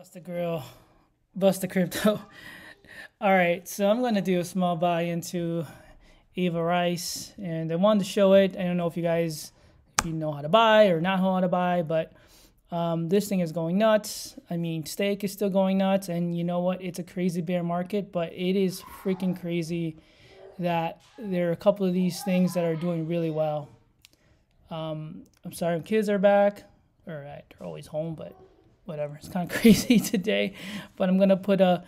Busta-Grill, Busta Crypto. All right, so I'm going to do a small buy into AVARICE, and I wanted to show it. I don't know if you guys, if you know how to buy or not know how to buy, but this thing is going nuts. I mean, stake is still going nuts, and you know what? It's a crazy bear market, but it is freaking crazy that there are a couple of these things that are doing really well. I'm sorry, kids are back. All right, they're always home, but whatever. It's kind of crazy today, but I'm gonna put a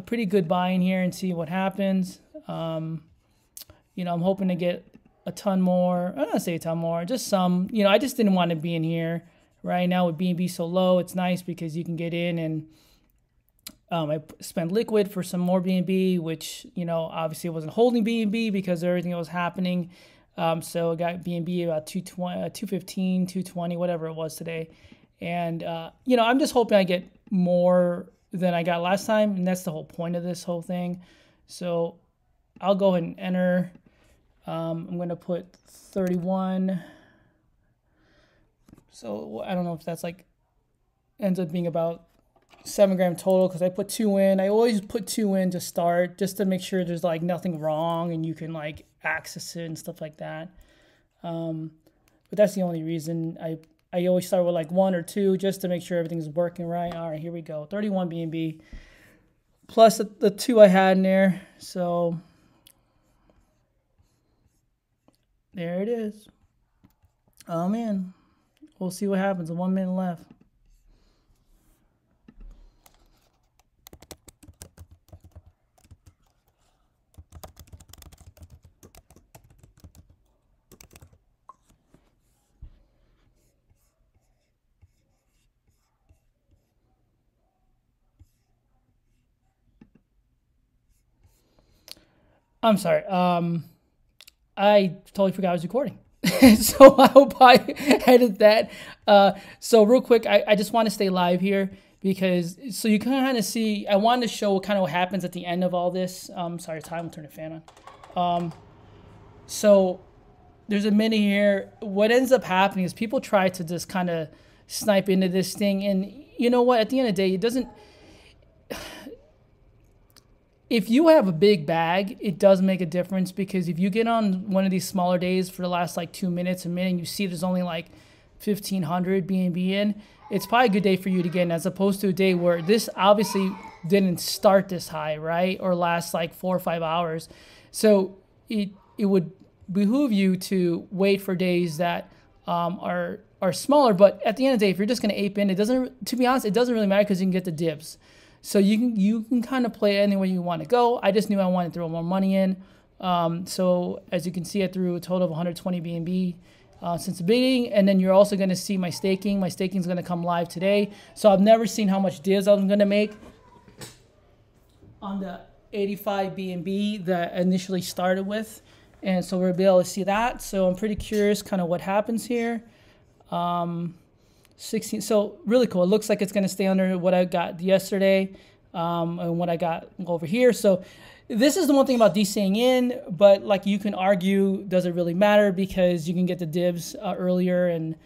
pretty good buy in here and see what happens. You know, I'm hoping to get a ton more. I'm not gonna say a ton more, just some. You know, I just didn't want to be in here right now with BNB so low. It's nice because you can get in and I spent liquid for some more BNB, which, you know, obviously I wasn't holding BNB because of everything that was happening. So I got BNB about 220, 215, 220, whatever it was today. And, you know, I'm just hoping I get more than I got last time. And that's the whole point of this whole thing. So I'll go ahead and enter. I'm going to put 31. So I don't know if that's like ends up being about 7 gram total because I put 2 in. I always put 2 in to start just to make sure there's like nothing wrong and you can like access it and stuff like that. But that's the only reason I always start with like 1 or 2 just to make sure everything's working right. All right, here we go. 31 BNB plus the 2 I had in there. So there it is. Oh man, we'll see what happens. 1 minute left. I'm sorry. I totally forgot I was recording. So I hope I edit that. So real quick, I just want to stay live here because so you can kind of see, I wanted to show kind of what happens at the end of all this. Sorry, time, I'll turn the fan on. So there's a minute here. What ends up happening is people try to just kind of snipe into this thing. And you know what? At the end of the day, it doesn't... If you have a big bag, it does make a difference because if you get on one of these smaller days for the last like 2 minutes, a minute, and you see there's only like 1,500 BNB in, it's probably a good day for you to get in as opposed to a day where this obviously didn't start this high, right? Or last like 4 or 5 hours. So it would behoove you to wait for days that are smaller. But at the end of the day, if you're just going to ape in, it doesn't, to be honest, it doesn't really matter because you can get the DIVS. So you can kind of play any way you want to go. I just knew I wanted to throw more money in. So as you can see, I threw a total of 120 BNB since the beginning. And then you're also going to see my staking. My staking is going to come live today. So I've never seen how much DIVS I'm going to make on the 85 BNB that I initially started with. And so we'll be able to see that. So I'm pretty curious kind of what happens here. 16, so really cool. It looks like it's going to stay under what I got yesterday and what I got over here. So this is the one thing about DCing in, but like you can argue, does it really matter because you can get the DIVS earlier and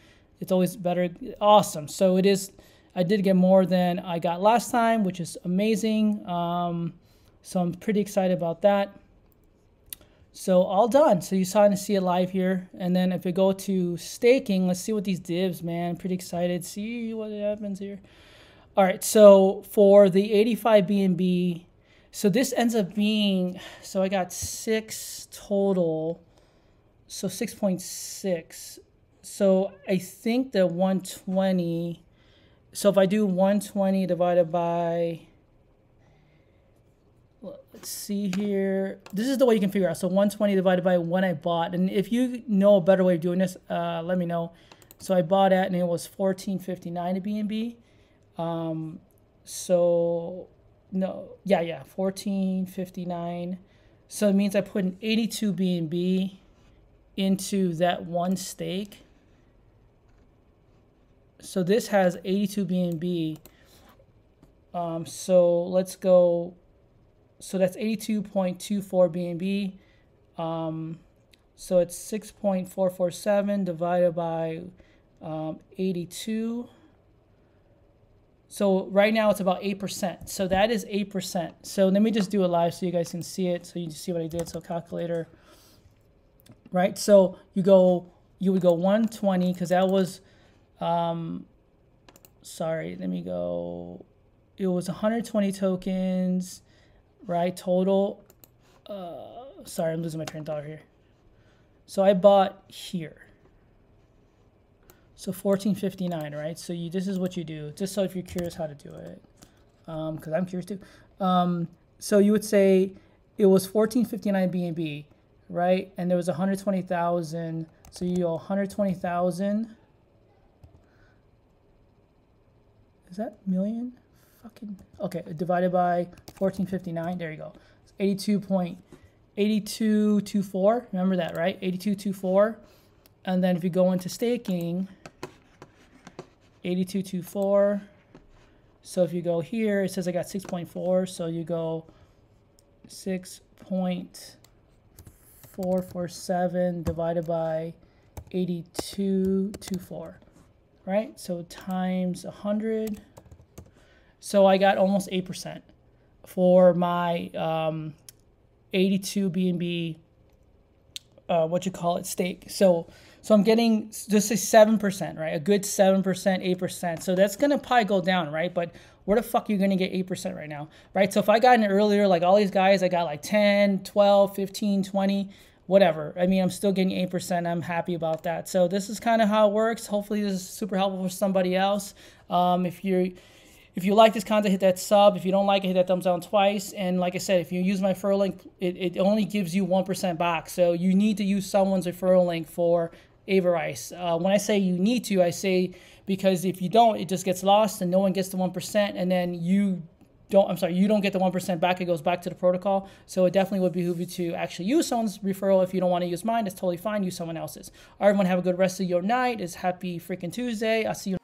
it's always better. Awesome. So it is, I did get more than I got last time, which is amazing. So I'm pretty excited about that. So all done. So you starting to see it live here. And then if we go to staking, let's see what these DIVS, man. Pretty excited. See what happens here. All right. So for the 85 BNB, so this ends up being, so I got 6 total. So 6.6. So I think the 120. So if I do 120 divided by, let's see here. This is the way you can figure out. So 120 divided by when I bought. And if you know a better way of doing this, let me know. So I bought at, and it was 14.59 a BNB. So no, yeah, 14.59. So it means I put an 82 BNB into that one stake. So this has 82 BNB. So let's go. So that's 82.24 BNB. So it's 6.447 divided by 82. So right now it's about 8%. So that is 8%. So let me just do it live so you guys can see it. So you can see what I did. So calculator, right? So you would go 120 because that was, sorry, let me go. It was 120 tokens, right? Total. Sorry, I'm losing my train of thought here. So I bought here. So 1459, right? So this is what you do, just so if you're curious how to do it, because I'm curious too. So you would say it was 1459 BNB, right? And there was 120,000. So you go 120,000. Is that million? Fucking okay. Divided by 1459. There you go. 82.8224. Remember that, right? 8224. And then if you go into staking, 8224. So if you go here, it says I got 6.4. So you go 6.447 divided by 8224, right? So times 100. So I got almost 8% for my 82 BNB, stake. So I'm getting just a 7%, right? A good 7%, 8%. So that's going to probably go down, right? But where the fuck are you going to get 8% right now, right? So if I got in earlier, like all these guys, I got like 10, 12, 15, 20, whatever. I mean, I'm still getting 8%. I'm happy about that. So this is kind of how it works. Hopefully this is super helpful for somebody else. If you like this content, hit that sub. If you don't like it, hit that thumbs down twice. And like I said, if you use my referral link, it only gives you 1% back. So you need to use someone's referral link for AVARICE. When I say you need to, I say because if you don't, it just gets lost and no one gets the 1%, and then you don't get the 1% back. It goes back to the protocol. So it definitely would behoove you to actually use someone's referral. If you don't want to use mine, it's totally fine. Use someone else's. All right, everyone, have a good rest of your night. It's happy freaking Tuesday. I'll see you.